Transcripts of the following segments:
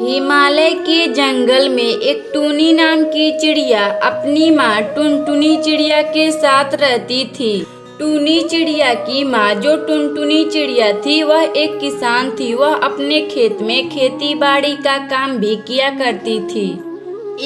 हिमालय के जंगल में एक टूनी नाम की चिड़िया अपनी माँ टुनटुनी चिड़िया के साथ रहती थी। टूनी चिड़िया की माँ जो टुनटुनी चिड़िया थी वह एक किसान थी। वह अपने खेत में खेती बाड़ी का काम भी किया करती थी।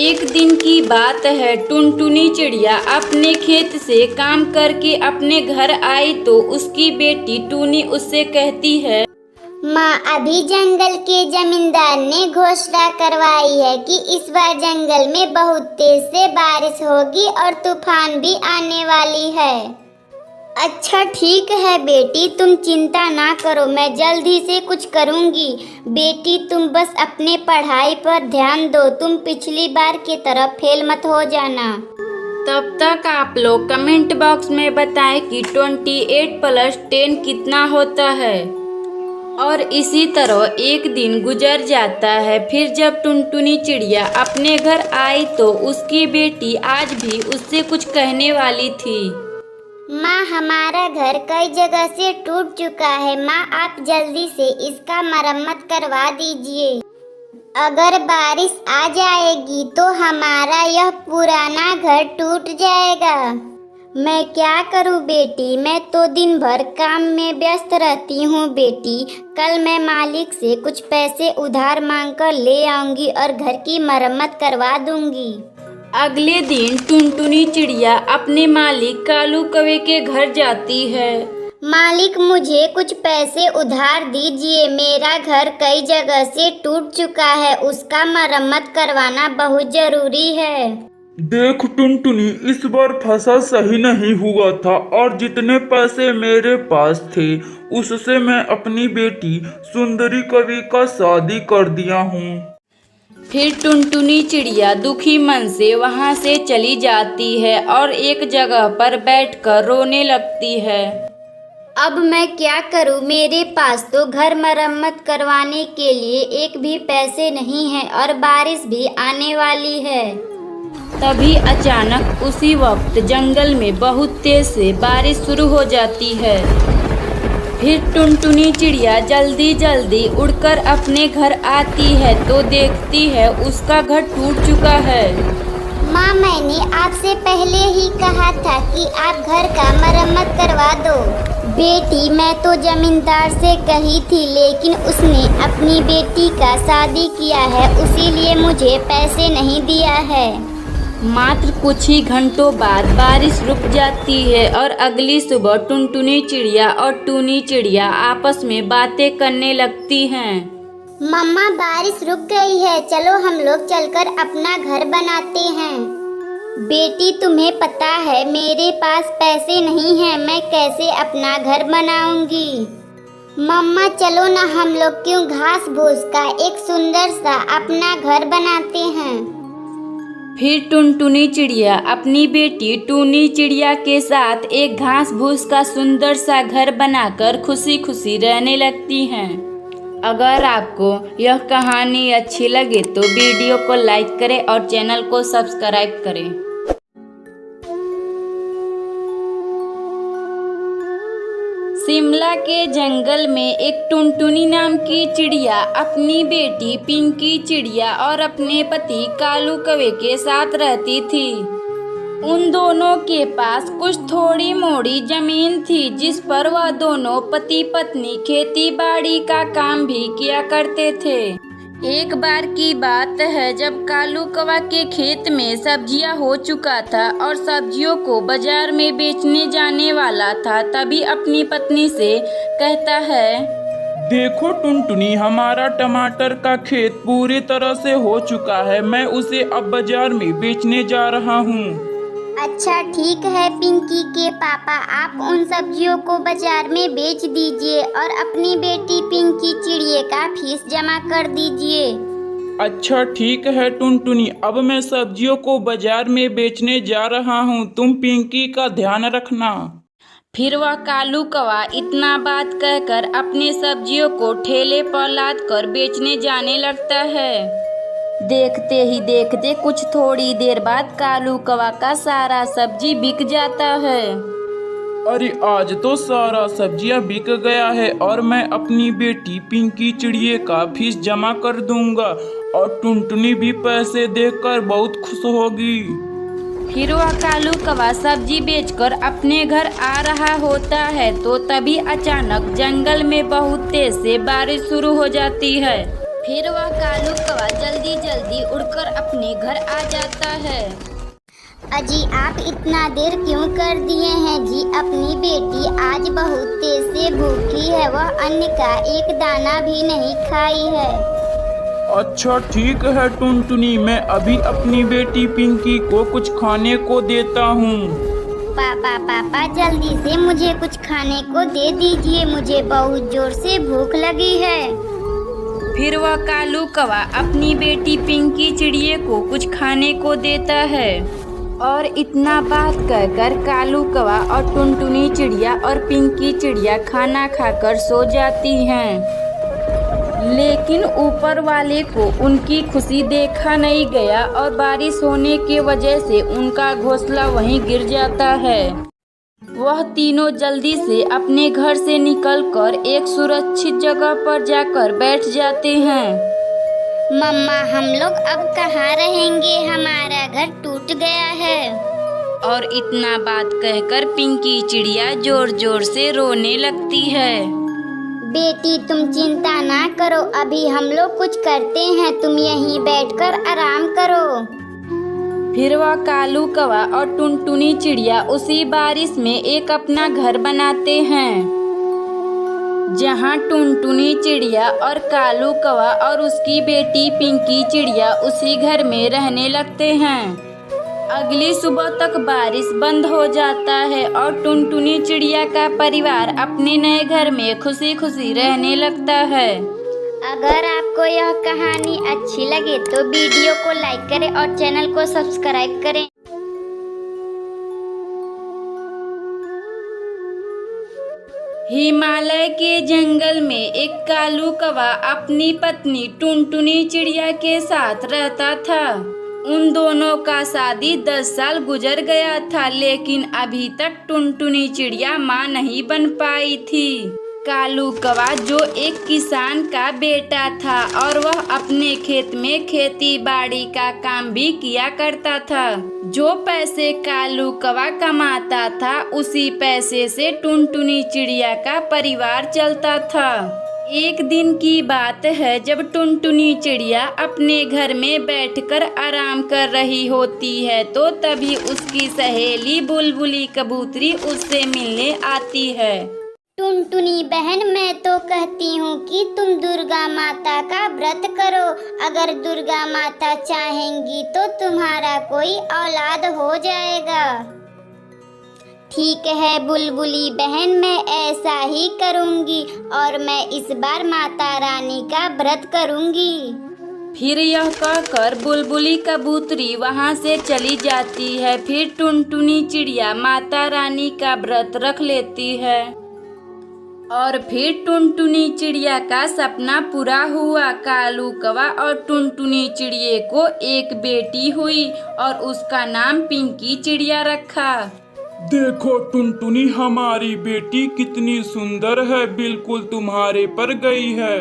एक दिन की बात है, टुनटुनी चिड़िया अपने खेत से काम करके अपने घर आई तो उसकी बेटी टूनी उससे कहती है, माँ, अभी जंगल के जमींदार ने घोषणा करवाई है कि इस बार जंगल में बहुत तेज से बारिश होगी और तूफान भी आने वाली है। अच्छा ठीक है बेटी, तुम चिंता ना करो, मैं जल्दी से कुछ करूँगी। बेटी तुम बस अपने पढ़ाई पर ध्यान दो, तुम पिछली बार की तरह फेल मत हो जाना। तब तक आप लोग कमेंट बॉक्स में बताएं कि 28 + 10 कितना होता है। और इसी तरह एक दिन गुजर जाता है। फिर जब टुनटुनी चिड़िया अपने घर आई तो उसकी बेटी आज भी उससे कुछ कहने वाली थी। माँ, हमारा घर कई जगह से टूट चुका है। माँ, आप जल्दी से इसका मरम्मत करवा दीजिए। अगर बारिश आ जाएगी तो हमारा यह पुराना घर टूट जाएगा। मैं क्या करूं बेटी, मैं तो दिन भर काम में व्यस्त रहती हूं बेटी। कल मैं मालिक से कुछ पैसे उधार मांगकर ले आऊंगी और घर की मरम्मत करवा दूंगी। अगले दिन टुनटुनी चिड़िया अपने मालिक कालू कौवे के घर जाती है। मालिक, मुझे कुछ पैसे उधार दीजिए। मेरा घर कई जगह से टूट चुका है, उसका मरम्मत करवाना बहुत जरूरी है। देख टुनटुनी, इस बार फसल सही नहीं हुआ था और जितने पैसे मेरे पास थे उससे मैं अपनी बेटी सुंदरी कवि का शादी कर दिया हूँ। फिर टुनटुनी चिड़िया दुखी मन से वहां से चली जाती है और एक जगह पर बैठकर रोने लगती है। अब मैं क्या करूं, मेरे पास तो घर मरम्मत करवाने के लिए एक भी पैसे नहीं है और बारिश भी आने वाली है। तभी अचानक उसी वक्त जंगल में बहुत तेज से बारिश शुरू हो जाती है। फिर टुनटुनी चिड़िया जल्दी जल्दी उड़कर अपने घर आती है तो देखती है उसका घर टूट चुका है। माँ, मैंने आपसे पहले ही कहा था कि आप घर का मरम्मत करवा दो। बेटी, मैं तो जमींदार से कही थी लेकिन उसने अपनी बेटी का शादी किया है, इसीलिए मुझे पैसे नहीं दिया है। मात्र कुछ ही घंटों बाद बारिश रुक जाती है और अगली सुबह टुनटुनी चिड़िया और टूनी चिड़िया आपस में बातें करने लगती हैं। मम्मा, बारिश रुक गई है, चलो हम लोग चलकर अपना घर बनाते हैं। बेटी, तुम्हें पता है मेरे पास पैसे नहीं हैं, मैं कैसे अपना घर बनाऊंगी। मम्मा, चलो ना हम लोग क्यों घास फूस का एक सुंदर सा अपना घर बनाते हैं। फिर टुनटुनी चिड़िया अपनी बेटी टूनी चिड़िया के साथ एक घास फूस का सुंदर सा घर बनाकर खुशी खुशी रहने लगती हैं। अगर आपको यह कहानी अच्छी लगे तो वीडियो को लाइक करें और चैनल को सब्सक्राइब करें। शिमला के जंगल में एक टुनटुनी नाम की चिड़िया अपनी बेटी पिंकी चिड़िया और अपने पति कालू कौवे के साथ रहती थी। उन दोनों के पास कुछ थोड़ी मोड़ी जमीन थी जिस पर वह दोनों पति पत्नी खेती बाड़ी का काम भी किया करते थे। एक बार की बात है जब कालू कौवा के खेत में सब्जियां हो चुका था और सब्जियों को बाजार में बेचने जाने वाला था, तभी अपनी पत्नी से कहता है, देखो टुनटुनी, हमारा टमाटर का खेत पूरी तरह से हो चुका है, मैं उसे अब बाजार में बेचने जा रहा हूँ। अच्छा ठीक है पिंकी के पापा, आप उन सब्जियों को बाजार में बेच दीजिए और अपनी बेटी पिंकी चिड़िया का फीस जमा कर दीजिए। अच्छा ठीक है टुनटुनी, अब मैं सब्जियों को बाजार में बेचने जा रहा हूँ, तुम पिंकी का ध्यान रखना। फिर वह कालू कौवा इतना बात कहकर अपने सब्जियों को ठेले पर लाद कर बेचने जाने लगता है। देखते ही देखते कुछ थोड़ी देर बाद कालू कौवा का सारा सब्जी बिक जाता है। अरे आज तो सारा सब्जियां बिक गया है और मैं अपनी बेटी पिंकी चिड़िया का फीस जमा कर दूंगा और टुनटुनी भी पैसे देखकर बहुत खुश होगी। फिर वह कालू कौवा सब्जी बेचकर अपने घर आ रहा होता है तो तभी अचानक जंगल में बहुत तेज से बारिश शुरू हो जाती है। फिर वह कालू कौवा जल्दी जल्दी उड़कर अपने घर आ जाता है। अजी आप इतना देर क्यों कर दिए हैं जी? अपनी बेटी आज बहुत तेज से भूखी है, वह अन्न का एक दाना भी नहीं खाई है। अच्छा ठीक है टुनटुनी, मैं अभी अपनी बेटी पिंकी को कुछ खाने को देता हूँ। पापा जल्दी से मुझे कुछ खाने को दे दीजिए, मुझे बहुत जोर से भूख लगी है। फिर वह कालू कौवा अपनी बेटी पिंकी चिड़िया को कुछ खाने को देता है और इतना बात कहकर कालू कौवा और टुनटुनी चिड़िया और पिंकी चिड़िया खाना खाकर सो जाती हैं। लेकिन ऊपर वाले को उनकी खुशी देखा नहीं गया और बारिश होने की वजह से उनका घोंसला वहीं गिर जाता है। वह तीनों जल्दी से अपने घर से निकलकर एक सुरक्षित जगह पर जाकर बैठ जाते हैं। मम्मा हम लोग अब कहाँ रहेंगे? हमारा घर टूट गया है। और इतना बात कहकर पिंकी चिड़िया जोर जोर से रोने लगती है। बेटी तुम चिंता ना करो, अभी हम लोग कुछ करते हैं, तुम यहीं बैठकर आराम करो। फिर वह कालू कौवा और टुनटुनी चिड़िया उसी बारिश में एक अपना घर बनाते हैं, जहाँ टुनटुनी चिड़िया और कालू कौवा और उसकी बेटी पिंकी चिड़िया उसी घर में रहने लगते हैं। अगली सुबह तक बारिश बंद हो जाता है और टुनटुनी चिड़िया का परिवार अपने नए घर में खुशी खुशी रहने लगता है। अगर आपको यह कहानी अच्छी लगे तो वीडियो को लाइक करें और चैनल को सब्सक्राइब करें। हिमालय के जंगल में एक कालू कौवा अपनी पत्नी टुनटुनी चिड़िया के साथ रहता था। उन दोनों का शादी 10 साल गुजर गया था, लेकिन अभी तक टुनटुनी चिड़िया माँ नहीं बन पाई थी। कालू कौवा जो एक किसान का बेटा था और वह अपने खेत में खेती बाड़ी का काम भी किया करता था। जो पैसे कालू कौवा कमाता था उसी पैसे से टुनटुनी चिड़िया का परिवार चलता था। एक दिन की बात है जब टुनटुनी चिड़िया अपने घर में बैठकर आराम कर रही होती है तो तभी उसकी सहेली बुलबुली कबूतरी उससे मिलने आती है। टुनटुनी बहन मैं तो कहती हूँ कि तुम दुर्गा माता का व्रत करो, अगर दुर्गा माता चाहेंगी तो तुम्हारा कोई औलाद हो जाएगा। ठीक है बुलबुली बहन, मैं ऐसा ही करूँगी और मैं इस बार माता रानी का व्रत करूँगी। फिर यह कहकर बुलबुली कबूतरी वहाँ से चली जाती है। फिर टुनटुनी चिड़िया माता रानी का व्रत रख लेती है और फिर टुनटुनी चिड़िया का सपना पूरा हुआ। कालू कौवा और टुनटुनी चिड़िया को एक बेटी हुई और उसका नाम पिंकी चिड़िया रखा। देखो टुनटुनी, हमारी बेटी कितनी सुंदर है, बिल्कुल तुम्हारे पर गई है।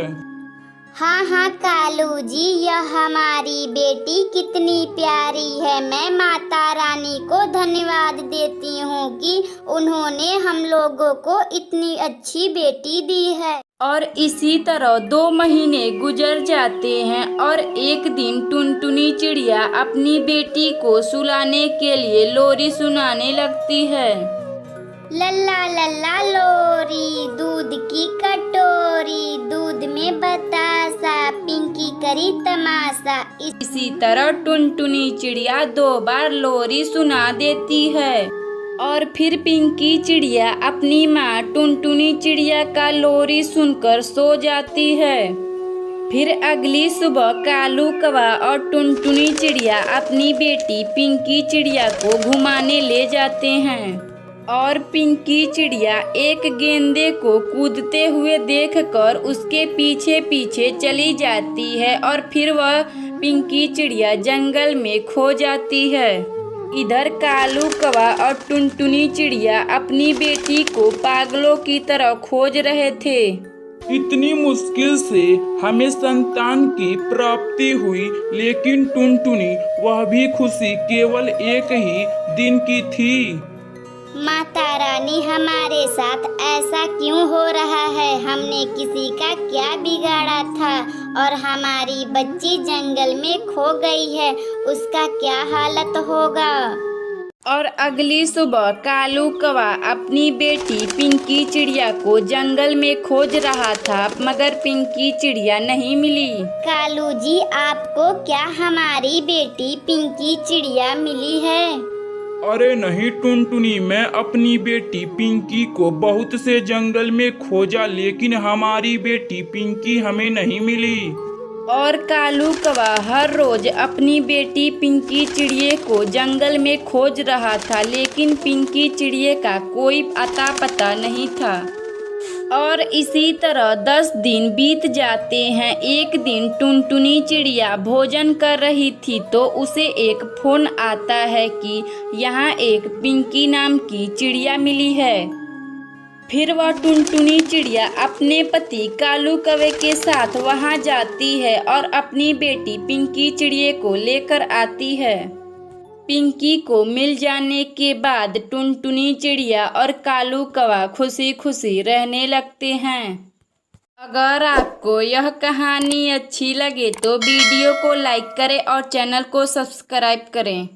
हाँ कालू जी, यह हमारी बेटी कितनी प्यारी है। मैं माता रानी को धन्यवाद देती हूँ कि उन्होंने हम लोगों को इतनी अच्छी बेटी दी है। और इसी तरह 2 महीने गुजर जाते हैं और एक दिन टुनटुनी चिड़िया अपनी बेटी को सुलाने के लिए लोरी सुनाने लगती है। लल्ला लल्ला लोरी, दूध की कटोरी, दूध में बतासा, पिंकी करी तमाशा। इसी तरह टुनटुनी चिड़िया 2 बार लोरी सुना देती है और फिर पिंकी चिड़िया अपनी माँ टुनटुनी चिड़िया का लोरी सुनकर सो जाती है। फिर अगली सुबह कालू कौवा और टुनटुनी चिड़िया अपनी बेटी पिंकी चिड़िया को घुमाने ले जाते हैं और पिंकी चिड़िया एक गेंडे को कूदते हुए देखकर उसके पीछे पीछे चली जाती है और फिर वह पिंकी चिड़िया जंगल में खो जाती है। इधर कालू कौवा और टुनटुनी चिड़िया अपनी बेटी को पागलों की तरह खोज रहे थे। इतनी मुश्किल से हमें संतान की प्राप्ति हुई, लेकिन टुनटुनी वह भी खुशी केवल एक ही दिन की थी। माता रानी, हमारे साथ ऐसा क्यों हो रहा है? हमने किसी का क्या बिगाड़ा था? और हमारी बच्ची जंगल में खो गई है, उसका क्या हालत होगा? और अगली सुबह कालू कौवा अपनी बेटी पिंकी चिड़िया को जंगल में खोज रहा था, मगर पिंकी चिड़िया नहीं मिली। कालू जी, आपको क्या हमारी बेटी पिंकी चिड़िया मिली है? अरे नहीं टुनटुनी, मैं अपनी बेटी पिंकी को बहुत से जंगल में खोजा, लेकिन हमारी बेटी पिंकी हमें नहीं मिली। और कालू कौवा हर रोज अपनी बेटी पिंकी चिड़िया को जंगल में खोज रहा था, लेकिन पिंकी चिड़िया का कोई अता पता नहीं था। और इसी तरह 10 दिन बीत जाते हैं। एक दिन टुनटुनी चिड़िया भोजन कर रही थी तो उसे एक फोन आता है कि यहाँ एक पिंकी नाम की चिड़िया मिली है। फिर वह टुनटुनी चिड़िया अपने पति कालू कौवे के साथ वहां जाती है और अपनी बेटी पिंकी चिड़िया को लेकर आती है। पिंकी को मिल जाने के बाद टुनटुनी चिड़िया और कालू कौवा खुशी खुशी रहने लगते हैं। अगर आपको यह कहानी अच्छी लगे तो वीडियो को लाइक करें और चैनल को सब्सक्राइब करें।